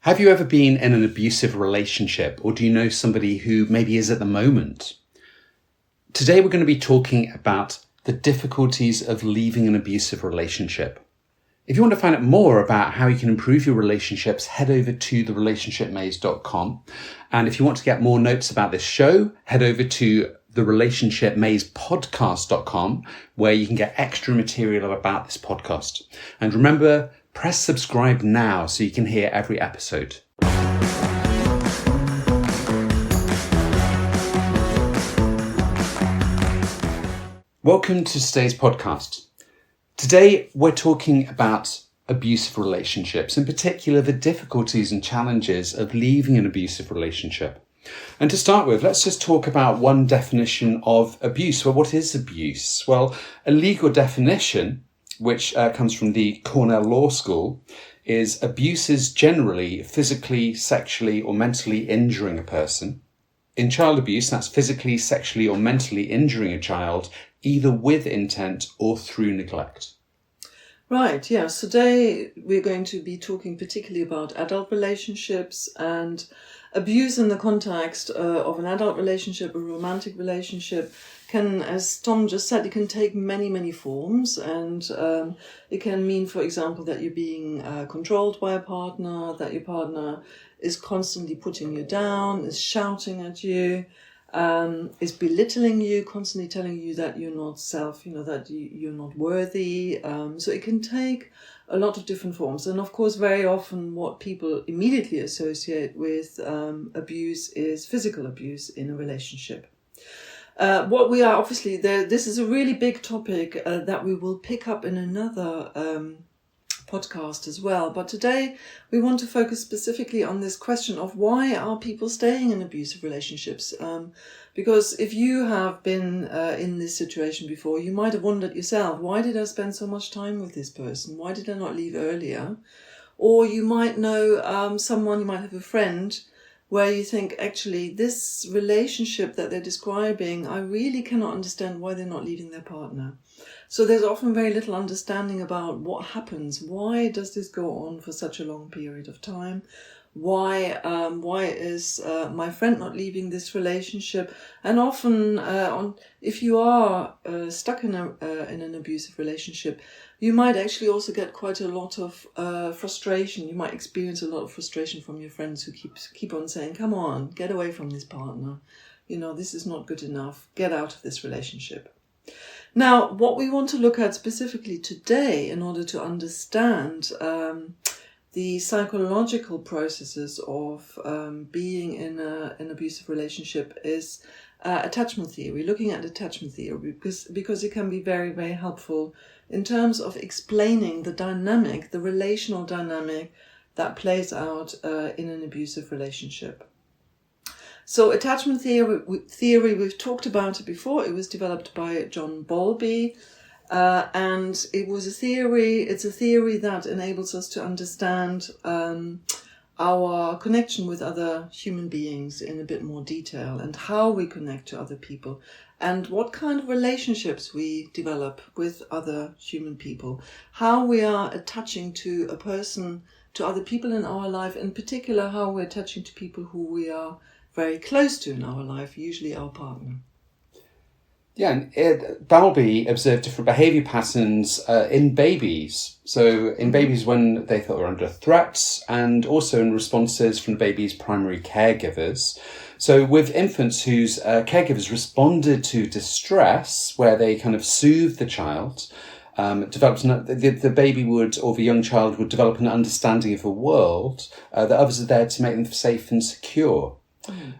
Have you ever been in an abusive relationship, or do you know somebody who maybe is at the moment? Today we're going to be talking about the difficulties of leaving an abusive relationship. If you want to find out more about how you can improve your relationships, head over to therelationshipmaze.com. And if you want to get more notes about this show, head over to therelationshipmazepodcast.com, where you can get extra material about this podcast. And remember, press subscribe now so you can hear every episode. Welcome to today's podcast. Today, we're talking about abusive relationships, in particular, the difficulties and challenges of leaving an abusive relationship. And to start with, let's just talk about one definition of abuse. Well, what is abuse? Well, a legal definition, which comes from the Cornell Law School, is abuse is generally physically, sexually, or mentally injuring a person. In child abuse, that's physically, sexually, or mentally injuring a child, either with intent or through neglect. Right, yeah. So today we're going to be talking particularly about adult relationships and abuse in the context of an adult relationship, a romantic relationship, can, as Tom just said, it can take many forms, and it can mean, for example, that you're being controlled by a partner, that your partner is constantly putting you down, is shouting at you, is belittling you, constantly telling you that you're not that you're not worthy. So it can take a lot of different forms. And of course, very often what people immediately associate with abuse is physical abuse in a relationship. This is a really big topic that we will pick up in another podcast as well. But today we want to focus specifically on this question of why are people staying in abusive relationships? Because if you have been in this situation before, you might have wondered yourself, why did I spend so much time with this person? Why did I not leave earlier? Or you might know someone, you might have a friend where you think, actually, this relationship that they're describing, I really cannot understand why they're not leaving their partner. So there's often very little understanding about what happens. Why does this go on for such a long period of time? Why is my friend not leaving this relationship? And often, if you are stuck in an abusive relationship, you might actually also get quite a lot of frustration. You might experience a lot of frustration from your friends who keep on saying, "Come on, get away from this partner. This is not good enough. Get out of this relationship." Now, what we want to look at specifically today, in order to understand the psychological processes of being in an abusive relationship, is attachment theory. Looking at attachment theory because it can be very, very helpful in terms of explaining the relational dynamic that plays out in an abusive relationship. So attachment theory, we've talked about it before. It was developed by John Bowlby. And it's a theory that enables us to understand our connection with other human beings in a bit more detail, and how we connect to other people, and what kind of relationships we develop with other human people, how we are attaching to a person, to other people in our life, in particular how we're attaching to people who we are very close to in our life, usually our partner. Yeah, and Bowlby observed different behaviour patterns in babies. So in babies when they felt they were under threats, and also in responses from the baby's primary caregivers. So with infants whose caregivers responded to distress, where they kind of soothed the child, the baby would, or the young child would develop an understanding of the world that others are there to make them safe and secure.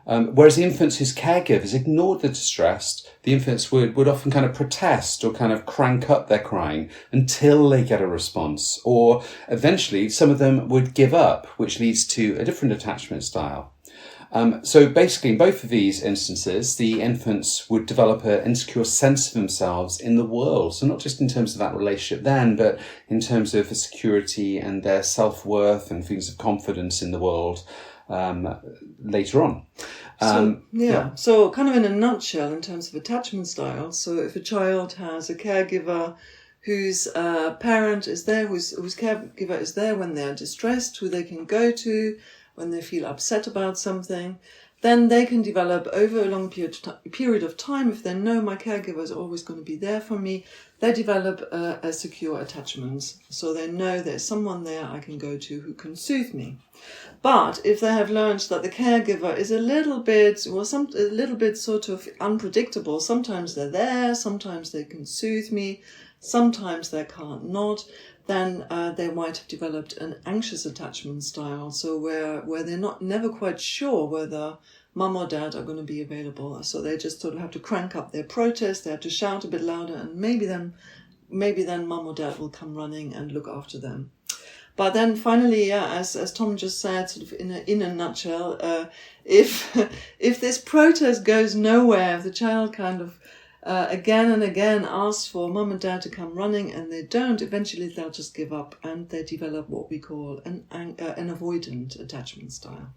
Whereas the infants whose caregivers ignored the distress, the infants would often kind of protest or kind of crank up their crying until they get a response. Or eventually some of them would give up, which leads to a different attachment style. So basically in both of these instances, the infants would develop an insecure sense of themselves in the world. So not just in terms of that relationship then, but in terms of the security and their self-worth and feelings of confidence in the world later on. So kind of in a nutshell, in terms of attachment styles, so if a child has a caregiver whose parent is there, whose caregiver is there when they're distressed, who they can go to when they feel upset about something, then they can develop over a long period of time, if they know my caregiver is always going to be there for me, they develop a secure attachment. So they know there's someone there I can go to who can soothe me. But if they have learned that the caregiver is a little bit sort of unpredictable, sometimes they're there, sometimes they can soothe me, sometimes they can't not, then they might have developed an anxious attachment style. So where they're never quite sure whether mum or dad are going to be available. So they just sort of have to crank up their protest, they have to shout a bit louder, and maybe then mum or dad will come running and look after them. But then finally, as Tom just said, sort of in a nutshell, if this protest goes nowhere, if the child kind of again and again asks for mum and dad to come running and they don't, eventually they'll just give up and they develop what we call an avoidant attachment style.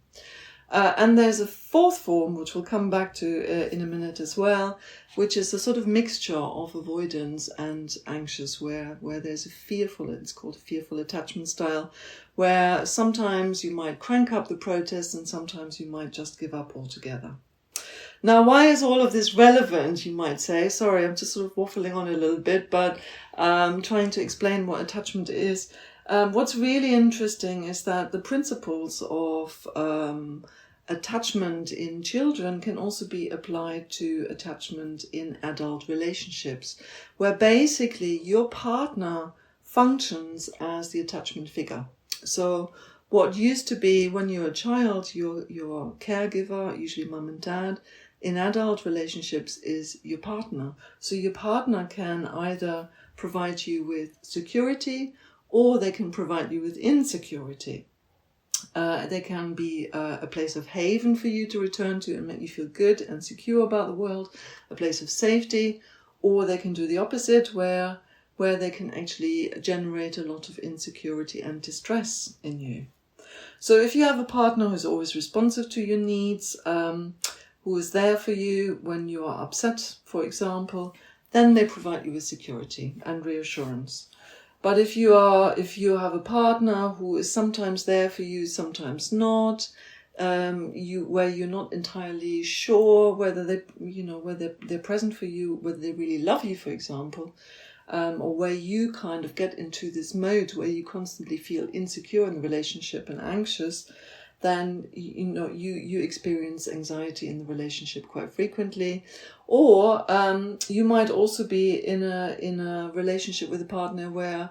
And there's a fourth form, which we'll come back to in a minute as well, which is a sort of mixture of avoidance and anxious, where there's it's called a fearful attachment style, where sometimes you might crank up the protest and sometimes you might just give up altogether. Now, why is all of this relevant, you might say? Sorry, I'm just sort of waffling on a little bit, but trying to explain what attachment is. What's really interesting is that the principles of attachment in children can also be applied to attachment in adult relationships, where basically your partner functions as the attachment figure. So what used to be, when you're a child, your caregiver, usually mum and dad, in adult relationships is your partner. So your partner can either provide you with security or they can provide you with insecurity. They can be a place of haven for you to return to and make you feel good and secure about the world, a place of safety, or they can do the opposite, where they can actually generate a lot of insecurity and distress in you. So if you have a partner who's always responsive to your needs, who is there for you when you are upset, for example, then they provide you with security and reassurance. But if you have a partner who is sometimes there for you, sometimes not, where you're not entirely sure whether they're present for you, whether they really love you, for example, or where you kind of get into this mode where you constantly feel insecure in the relationship and anxious, then you experience anxiety in the relationship quite frequently. Or you might also be in a relationship with a partner where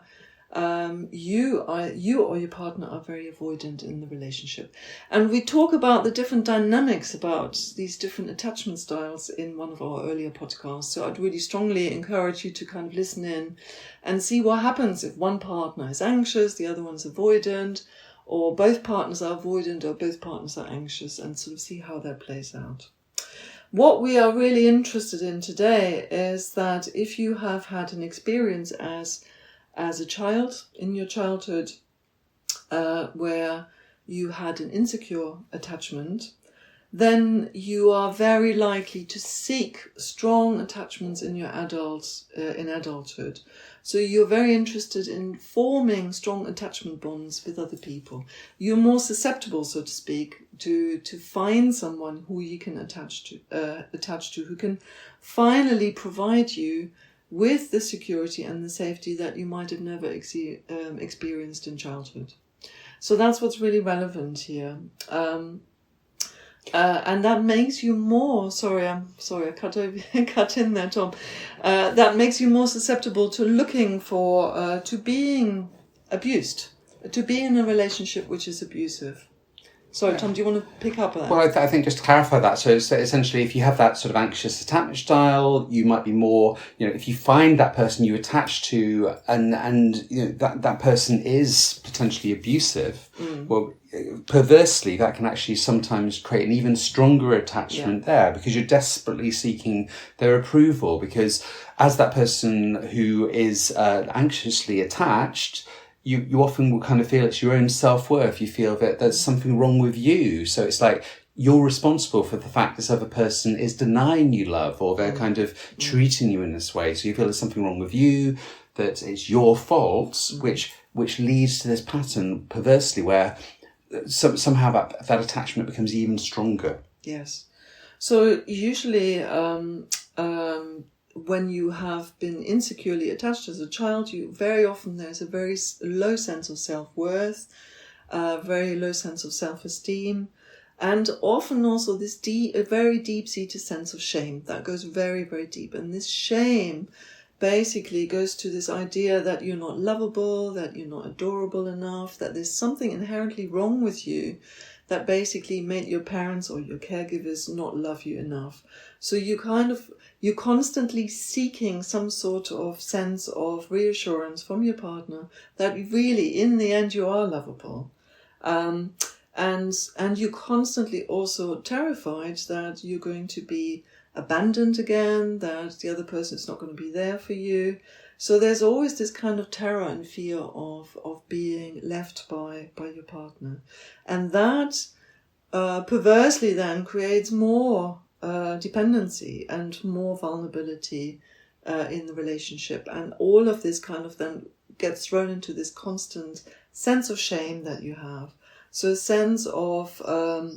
you or your partner are very avoidant in the relationship. And we talk about the different dynamics about these different attachment styles in one of our earlier podcasts. So I'd really strongly encourage you to kind of listen in and see what happens if one partner is anxious, the other one's avoidant, or both partners are avoidant or both partners are anxious, and sort of see how that plays out. What we are really interested in today is that if you have had an experience as a child in your childhood where you had an insecure attachment, then you are very likely to seek strong attachments in your adulthood. So you're very interested in forming strong attachment bonds with other people. You're more susceptible, so to speak, to find someone who you can attach to, who can finally provide you with the security and the safety that you might have never experienced in childhood. So that's what's really relevant here. And that makes you more, I cut in there, Tom. That makes you more susceptible to looking for, to being abused, to be in a relationship which is abusive. Sorry, Tom, do you want to pick up on that? Well, I think just to clarify that, so essentially if you have that sort of anxious attachment style, you might be more, if you find that person you attach to and that person is potentially abusive, well, perversely, that can actually sometimes create an even stronger attachment there, because you're desperately seeking their approval, because as that person who is anxiously attached, you often will kind of feel it's your own self-worth. You feel that there's something wrong with you. So it's like you're responsible for the fact this other person is denying you love, or they're kind of treating you in this way. So you feel there's something wrong with you. that it's your fault, which leads to this pattern perversely where somehow that attachment becomes even stronger. Yes. So usually when you have been insecurely attached as a child, very often there's a very low sense of self-worth, very low sense of self-esteem, and often also this a very deep-seated sense of shame that goes very, very deep. And this shame basically goes to this idea that you're not lovable, that you're not adorable enough, that there's something inherently wrong with you that basically made your parents or your caregivers not love you enough. So you're constantly seeking some sort of sense of reassurance from your partner that really, in the end, you are lovable. And you're constantly also terrified that you're going to be abandoned again, that the other person is not going to be there for you. So there's always this kind of terror and fear of being left by your partner. And that perversely then creates more dependency and more vulnerability in the relationship. And all of this kind of then gets thrown into this constant sense of shame that you have. So a sense of a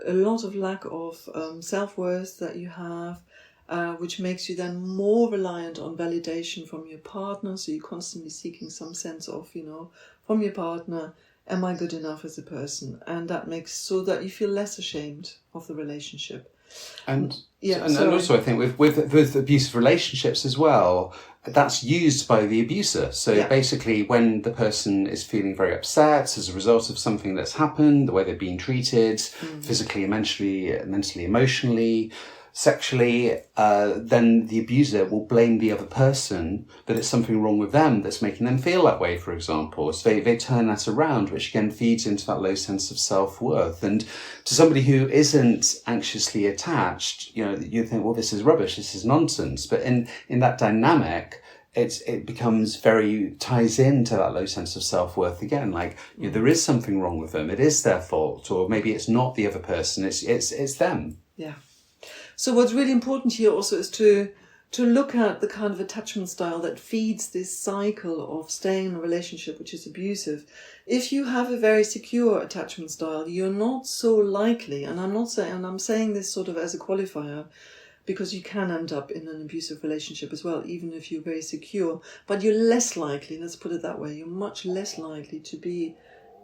lot of lack of self-worth that you have, which makes you then more reliant on validation from your partner. So you're constantly seeking some sense of, from your partner, am I good enough as a person? And that makes so that you feel less ashamed of the relationship. And also I think with abusive relationships as well, that's used by the abuser. So basically when the person is feeling very upset as a result of something that's happened, the way they're being treated, physically, mentally, emotionally, sexually, then the abuser will blame the other person that it's something wrong with them that's making them feel that way, for example. So they turn that around, which again feeds into that low sense of self-worth. And to somebody who isn't anxiously attached, you think, well, this is rubbish, this is nonsense. But in that dynamic, it becomes ties into that low sense of self-worth again. Like, there is something wrong with them. It is their fault, or maybe it's not the other person. It's them. Yeah. So what's really important here also is to look at the kind of attachment style that feeds this cycle of staying in a relationship which is abusive. If you have a very secure attachment style, you're not so likely, and I'm saying this sort of as a qualifier, because you can end up in an abusive relationship as well, even if you're very secure, but you're less likely, let's put it that way, you're much less likely to be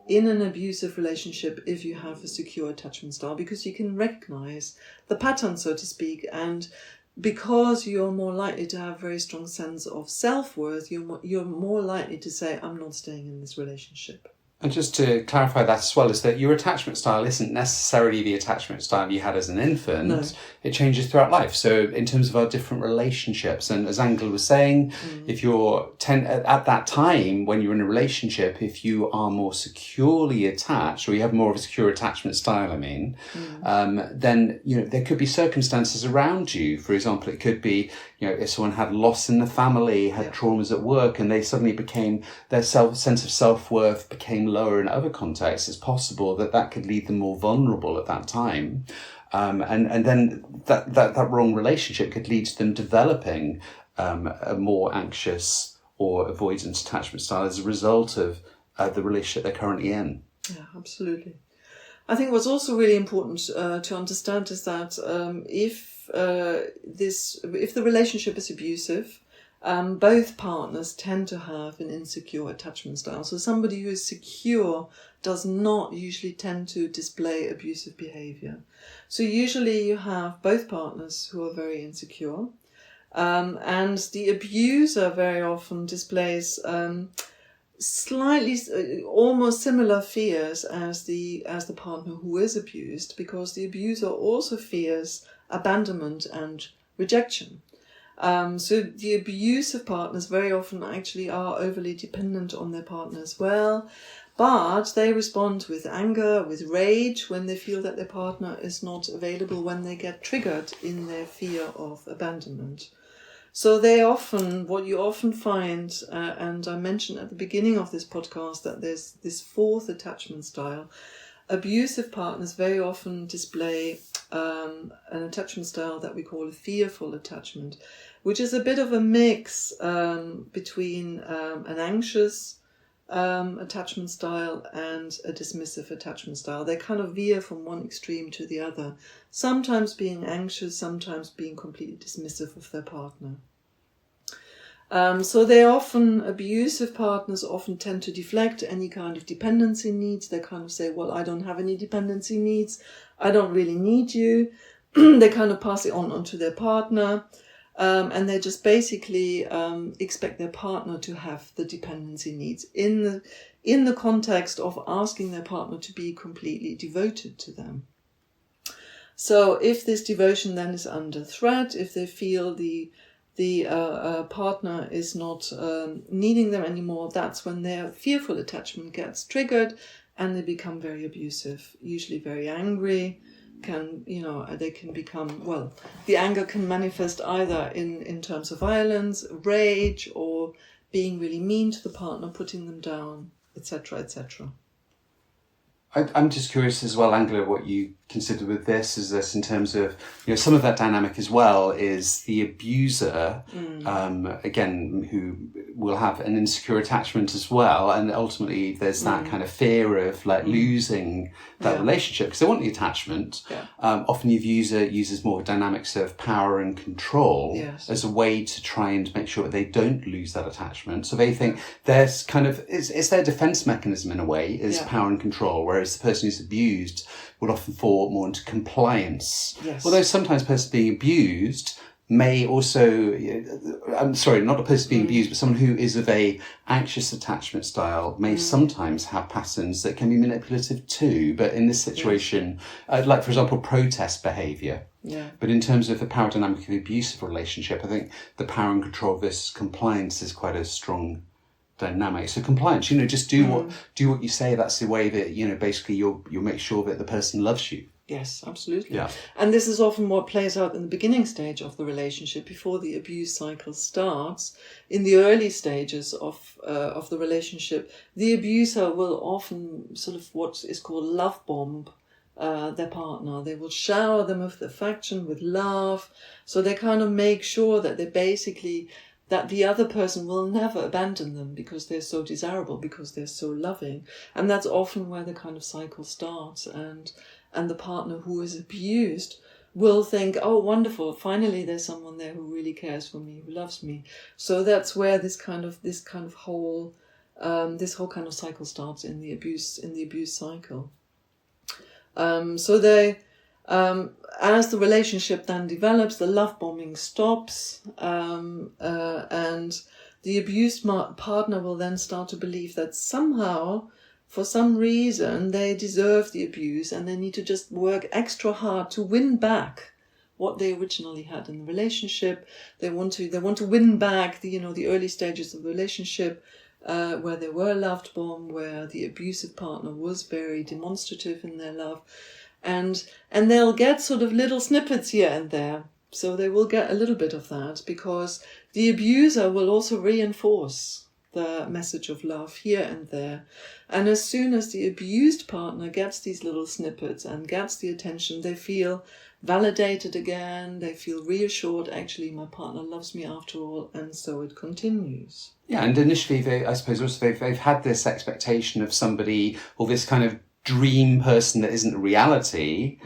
in an abusive relationship if you have a secure attachment style, because you can recognize the pattern, so to speak, and because you're more likely to have a very strong sense of self-worth, you're more likely to say, I'm not staying in this relationship. And just to clarify that as well, is that your attachment style isn't necessarily the attachment style you had as an infant. No. It changes throughout life. So in terms of our different relationships, and as Angela was saying, if you're at that time when you're in a relationship, if you are more securely attached, or you have more of a secure attachment style, then, there could be circumstances around you. For example, it could be, if someone had loss in the family, had traumas at work, and they suddenly became, their sense of self-worth became lower in other contexts, it's possible that could leave them more vulnerable at that time. And then that wrong relationship could lead to them developing a more anxious or avoidance attachment style as a result of the relationship they're currently in. Yeah, absolutely. I think what's also really important to understand is that if the relationship is abusive, both partners tend to have an insecure attachment style. So somebody who is secure does not usually tend to display abusive behavior. So usually you have both partners who are very insecure, and the abuser very often displays slightly almost similar fears as the partner who is abused, because the abuser also fears abandonment and rejection. So the abusive partners very often actually are overly dependent on their partner as well, but they respond with anger, with rage when they feel that their partner is not available, when they get triggered in their fear of abandonment. So what you often find, and I mentioned at the beginning of this podcast that there's this fourth attachment style. Abusive partners very often display an attachment style that we call a fearful attachment, which is a bit of a mix between an anxious attachment style and a dismissive attachment style. They kind of veer from one extreme to the other, sometimes being anxious, sometimes being completely dismissive of their partner. So abusive partners often tend to deflect any kind of dependency needs. They kind of say, well, I don't have any dependency needs. I don't really need you. They kind of pass it on onto their partner. And they just basically expect their partner to have the dependency needs in the context of asking their partner to be completely devoted to them. So if this devotion then is under threat, if they feel the partner is not needing them anymore, that's when their fearful attachment gets triggered and they become very abusive, usually very angry. They can become, well, the anger can manifest either in terms of violence, rage, or being really mean to the partner, putting them down, etc., etc. I'm just curious as well, Angela, what you consider with this is this in terms of, some of that dynamic as well is the abuser, again, who will have an insecure attachment as well. And ultimately there's that kind of fear of losing that relationship because they want the attachment. Yeah. Often the abuser uses more dynamics of power and control as a way to try and make sure that they don't lose that attachment. So they think there's kind of, it's their defense mechanism in a way is power and control, whereas the person who's abused would often fall more into compliance. Yes. Although sometimes the person being abused may also, I'm sorry, not a person being abused, but someone who is of a anxious attachment style may sometimes have patterns that can be manipulative too. But in this situation, like for example, protest behaviour. Yeah. But in terms of the power dynamic of the abusive relationship, I think the power and control versus compliance is quite a strong dynamic. So compliance, just do what you say. That's the way that, basically you'll make sure that the person loves you. Yes, absolutely. Yeah. And this is often what plays out in the beginning stage of the relationship before the abuse cycle starts. In the early stages of the relationship, the abuser will often sort of what is called love bomb their partner. They will shower them with affection, with love. So they kind of make sure that that the other person will never abandon them because they're so desirable, because they're so loving. And that's often where the kind of cycle starts. And the partner who is abused will think, oh, wonderful, finally there's someone there who really cares for me, who loves me. So that's where this whole kind of cycle starts in the abuse cycle. So they, as the relationship then develops, the love bombing stops, and the abused partner will then start to believe that somehow, for some reason, they deserve the abuse and they need to just work extra hard to win back what they originally had in the relationship. They want to win back the early stages of the relationship, where they were loved bombed, where the abusive partner was very demonstrative in their love. And they'll get sort of little snippets here and there. So they will get a little bit of that because the abuser will also reinforce the message of love here and there. And as soon as the abused partner gets these little snippets and gets the attention, they feel validated again, they feel reassured, actually my partner loves me after all, and so it continues. Yeah, and initially they've had this expectation of somebody, or this kind of dream person that isn't a reality,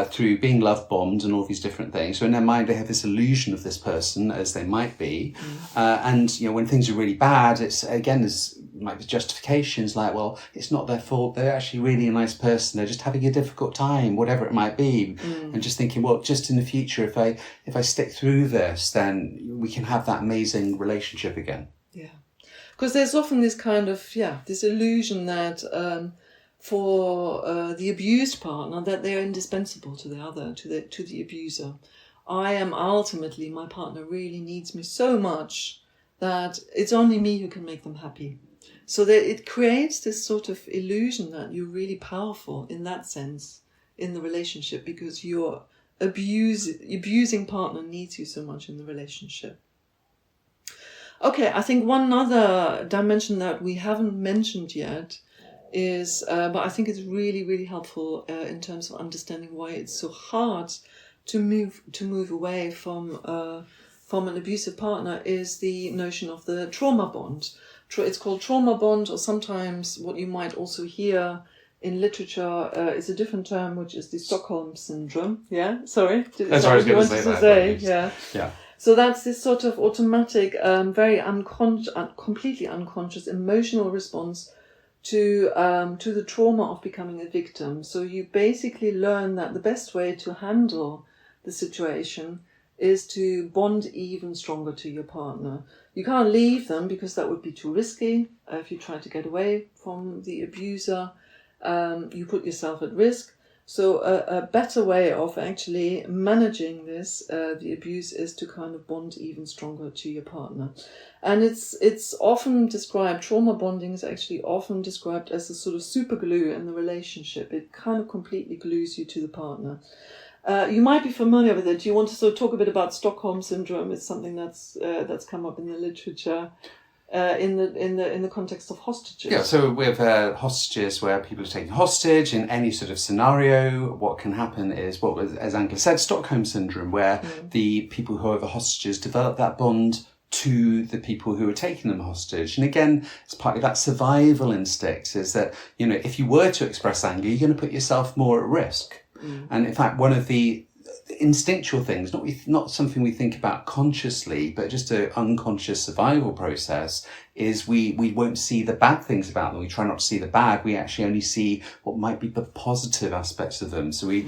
through being love bombed and all these different things. So in their mind, they have this illusion of this person as they might be. And, when things are really bad, it's again, there's might be justifications like, well, it's not their fault. They're actually really a nice person. They're just having a difficult time, whatever it might be. And just thinking, well, just in the future, if I stick through this, then we can have that amazing relationship again. Yeah. Because there's often this kind of, this illusion that, for the abused partner, that they are indispensable to the other, to the abuser. I am ultimately, my partner really needs me so much that it's only me who can make them happy. So that it creates this sort of illusion that you're really powerful in that sense in the relationship because your abusing partner needs you so much in the relationship. Okay, I think one other dimension that we haven't mentioned yet is, but I think it's really, really helpful in terms of understanding why it's so hard to move away from an abusive partner, is the notion of the trauma bond. It's called trauma bond, or sometimes what you might also hear in literature is a different term, which is the Stockholm syndrome. Yeah, sorry. That's what I was going to say. Yeah. So that's this sort of automatic, very completely unconscious emotional response to the trauma of becoming a victim. So you basically learn that the best way to handle the situation is to bond even stronger to your partner. You can't leave them because that would be too risky. If you try to get away from the abuser, you put yourself at risk. So a better way of actually managing this, the abuse, is to kind of bond even stronger to your partner. And it's often described, trauma bonding is actually often described as a sort of super glue in the relationship. It kind of completely glues you to the partner. You might be familiar with it. Do you want to sort of talk a bit about Stockholm syndrome? It's something that's come up in the literature. In the context of hostages. Yeah, so with hostages, where people are taken hostage in any sort of scenario, what can happen is what was, as Angela said, Stockholm syndrome, where the people who are the hostages develop that bond to the people who are taking them hostage. And again, it's partly that survival instinct, is that, you know, if you were to express anger, you're going to put yourself more at risk. And in fact, one of the instinctual things, not something we think about consciously, but just an unconscious survival process, is we won't see the bad things about them. We try not to see the bad. We actually only see what might be the positive aspects of them. So we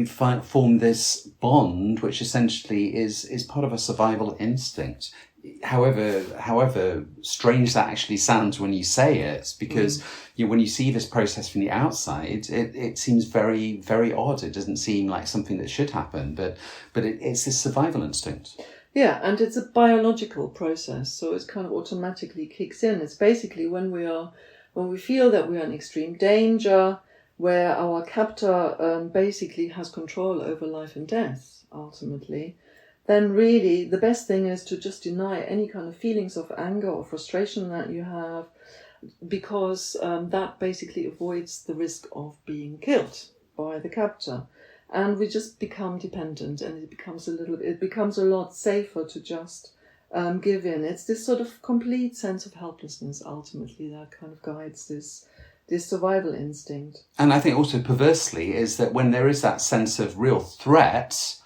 form this bond, which essentially is part of a survival instinct. However strange that actually sounds when you say it, because when you see this process from the outside, it seems very, very odd. It doesn't seem like something that should happen, but it's this survival instinct. Yeah, and it's a biological process, so it kind of automatically kicks in. It's basically when we feel that we are in extreme danger, where our captor basically has control over life and death, ultimately. Then really the best thing is to just deny any kind of feelings of anger or frustration that you have, because that basically avoids the risk of being killed by the captor. And we just become dependent, and it becomes a lot safer to just give in. It's this sort of complete sense of helplessness, ultimately, that kind of guides this survival instinct. And I think also perversely is that when there is that sense of real threat,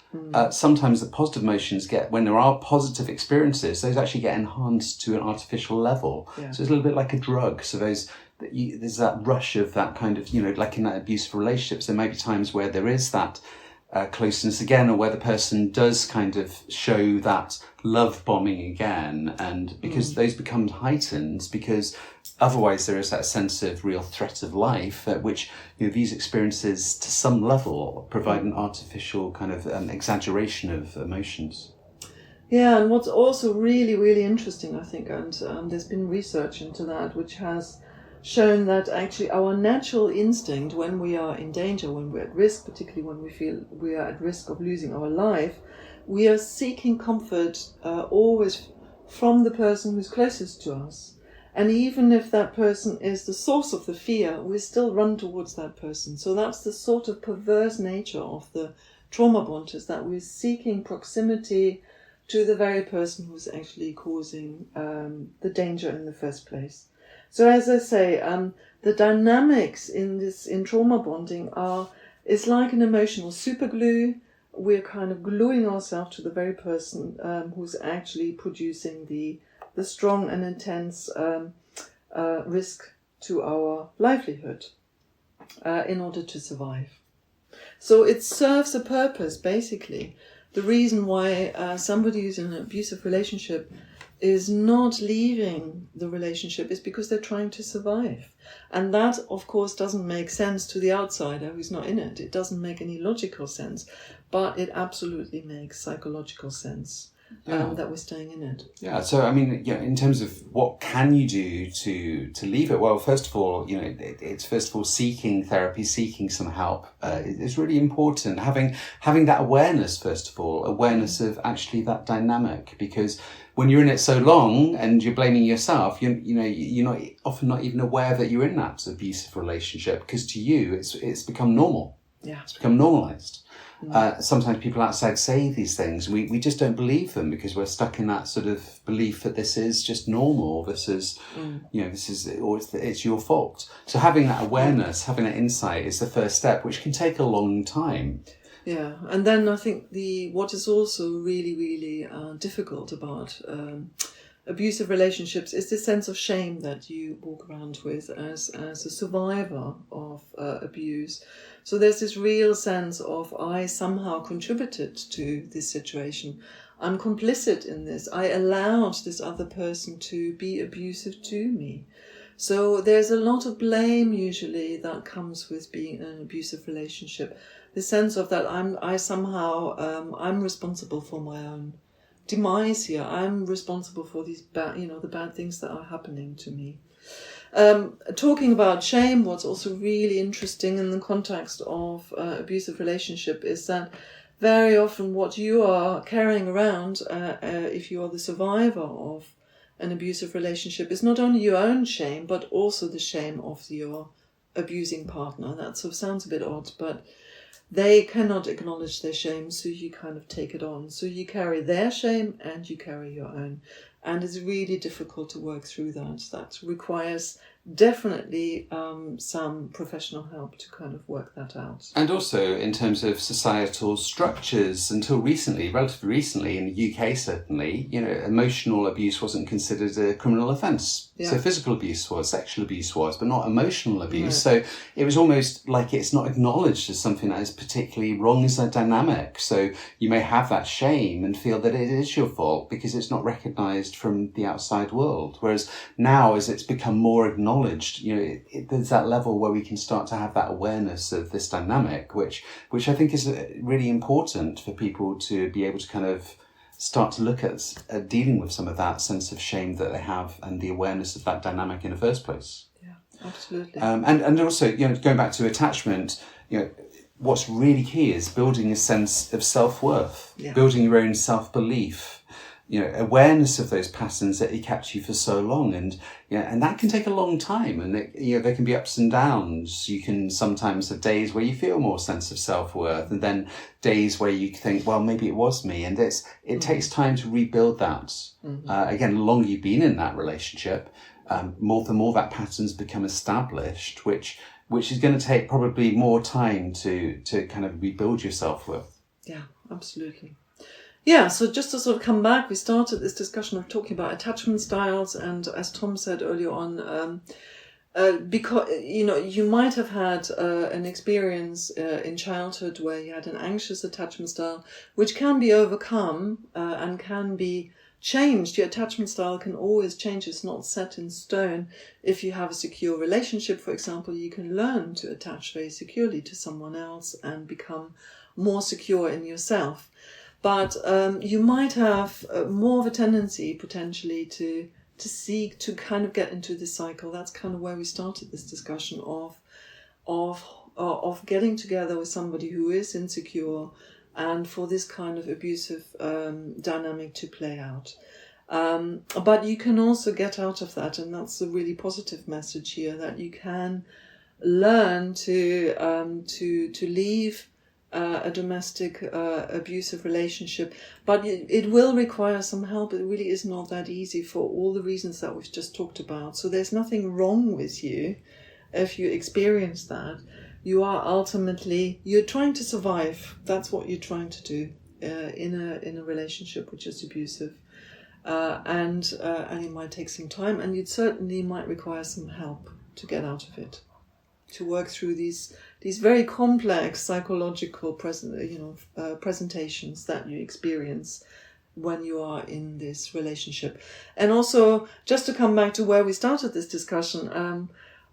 sometimes the positive emotions when there are positive experiences, those actually get enhanced to an artificial level. Yeah. So it's a little bit like a drug. So there's that rush of that kind of, like in that abusive relationships, there may be times where there is that closeness again, or where the person does kind of show that love bombing again, and because those become heightened, because otherwise there is that sense of real threat of life, which these experiences to some level provide an artificial kind of exaggeration of emotions. Yeah, and what's also really, really interesting, I think, and there's been research into that, which has shown that actually our natural instinct when we are in danger, when we're at risk, particularly when we feel we are at risk of losing our life, we are seeking comfort always from the person who's closest to us. And even if that person is the source of the fear, we still run towards that person. So that's the sort of perverse nature of the trauma bond, is that we're seeking proximity to the very person who's actually causing the danger in the first place. So as I say, the dynamics in trauma bonding is like an emotional superglue. We're kind of gluing ourselves to the very person who's actually producing the strong and intense risk to our livelihood in order to survive. So it serves a purpose, basically. The reason why somebody who's in an abusive relationship is not leaving the relationship is because they're trying to survive. And that, of course, doesn't make sense to the outsider who's not in it. It doesn't make any logical sense, but it absolutely makes psychological sense. That we're staying in it. Yeah, so I mean, in terms of what can you do to leave it? Well, first of all, it's first of all seeking therapy, seeking some help. It's really important having that awareness. First of all, awareness of actually that dynamic, because when you're in it so long and you're blaming yourself, you're often not even aware that you're in that abusive relationship, because to you it's become normal. Yeah. It's become normalized. Sometimes people outside say these things. We just don't believe them because we're stuck in that sort of belief that this is just normal. This is, or it's your fault. So having that awareness, having that insight is the first step, which can take a long time. Yeah, and then I think what is also really, really difficult about abusive relationships is this sense of shame that you walk around with as a survivor of abuse. So there's this real sense of, I somehow contributed to this situation. I'm complicit in this. I allowed this other person to be abusive to me. So there's a lot of blame usually that comes with being in an abusive relationship. The sense of that I'm responsible for my own demise here. I'm responsible for these the bad things that are happening to me. Talking about shame, what's also really interesting in the context of abusive relationship is that very often what you are carrying around, if you are the survivor of an abusive relationship, is not only your own shame, but also the shame of your abusing partner. That sort of sounds a bit odd, but they cannot acknowledge their shame, so you kind of take it on. So you carry their shame and you carry your own. And it's really difficult to work through that. That requires definitely some professional help to kind of work that out. And also in terms of societal structures, until recently, relatively recently, in the UK certainly, emotional abuse wasn't considered a criminal offence. Yeah. So physical abuse was, sexual abuse was, but not emotional abuse. No. So it was almost like it's not acknowledged as something that is particularly wrong as a dynamic. So you may have that shame and feel that it is your fault because it's not recognised from the outside world. Whereas now, as it's become more acknowledged, there's that level where we can start to have that awareness of this dynamic, which I think is really important for people to be able to kind of start to look at dealing with some of that sense of shame that they have and the awareness of that dynamic in the first place. Yeah, absolutely. And also, going back to attachment, what's really key is building a sense of self-worth, building your own self-belief, awareness of those patterns that kept you for so long, and that can take a long time, and there can be ups and downs. You can sometimes have days where you feel more sense of self-worth, and then days where you think, well, maybe it was me, and it takes time to rebuild that. Again, the longer you've been in that relationship, the more that patterns become established, which is going to take probably more time to kind of rebuild your self-worth. Yeah, absolutely. Yeah, so just to sort of come back, we started this discussion of talking about attachment styles, and as Tom said earlier on, because you might have had an experience in childhood where you had an anxious attachment style, which can be overcome and can be changed. Your attachment style can always change. It's not set in stone. If you have a secure relationship, for example, you can learn to attach very securely to someone else and become more secure in yourself. But you might have more of a tendency potentially to seek to kind of get into this cycle. That's kind of where we started this discussion of getting together with somebody who is insecure, and for this kind of abusive dynamic to play out. But you can also get out of that, and that's a really positive message here, that you can learn to leave a domestic abusive relationship, but it will require some help. It really is not that easy for all the reasons that we've just talked about. So there's nothing wrong with you if you experience that. You're trying to survive. That's what you're trying to do in a relationship which is abusive, and it might take some time, and you certainly might require some help to get out of it, to work through these very complex psychological presentations that you experience when you are in this relationship. And also, just to come back to where we started this discussion,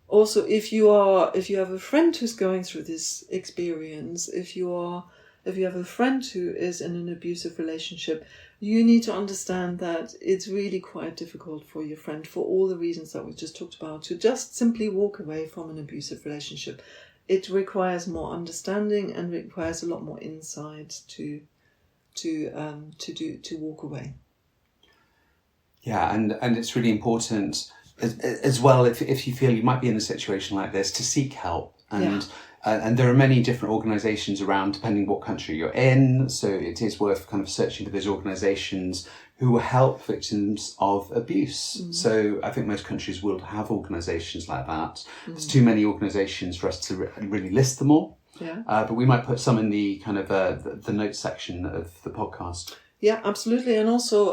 also if you have a friend who's going through this experience, if you have a friend who is in an abusive relationship, you need to understand that it's really quite difficult for your friend, for all the reasons that we just talked about, to just simply walk away from an abusive relationship. It requires more understanding and requires a lot more insight to walk away. Yeah, and it's really important as well, if you feel you might be in a situation like this, to seek help. And there are many different organisations around, depending what country you're in. So it is worth kind of searching for those organisations who will help victims of abuse. So I think most countries will have organisations like that. There's too many organisations for us to really list them all. Yeah. But we might put some in the kind of the notes section of the podcast. Yeah, absolutely. And also,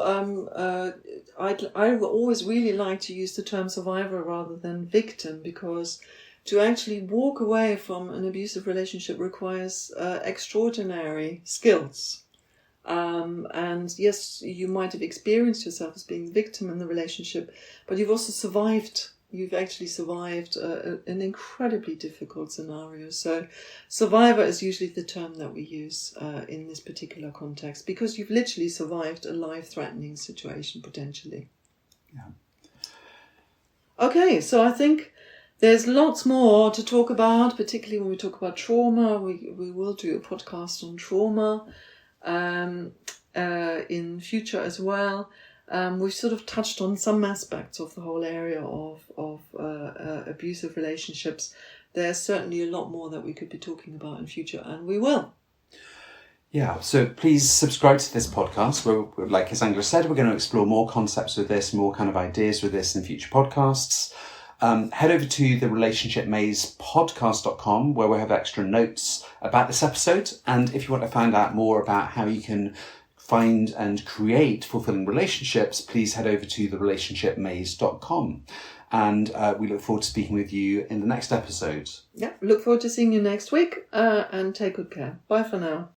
I always really like to use the term survivor rather than victim, because to actually walk away from an abusive relationship requires extraordinary skills. And yes, you might have experienced yourself as being victim in the relationship, but you've also survived. You've actually survived an incredibly difficult scenario. So survivor is usually the term that we use in this particular context, because you've literally survived a life-threatening situation, potentially. Yeah. Okay, so I think there's lots more to talk about, particularly when we talk about trauma. We will do a podcast on trauma in future as well. We've sort of touched on some aspects of the whole area of abusive relationships. There's certainly a lot more that we could be talking about in future, and we will. Yeah, so please subscribe to this podcast. We're, like as Angela said, we're going to explore more concepts with this, more kind of ideas with this in future podcasts. Head over to the relationshipmazepodcast.com, where we have extra notes about this episode. And if you want to find out more about how you can find and create fulfilling relationships, please head over to therelationshipmaze.com. And we look forward to speaking with you in the next episode. Yeah, look forward to seeing you next week, and take good care. Bye for now.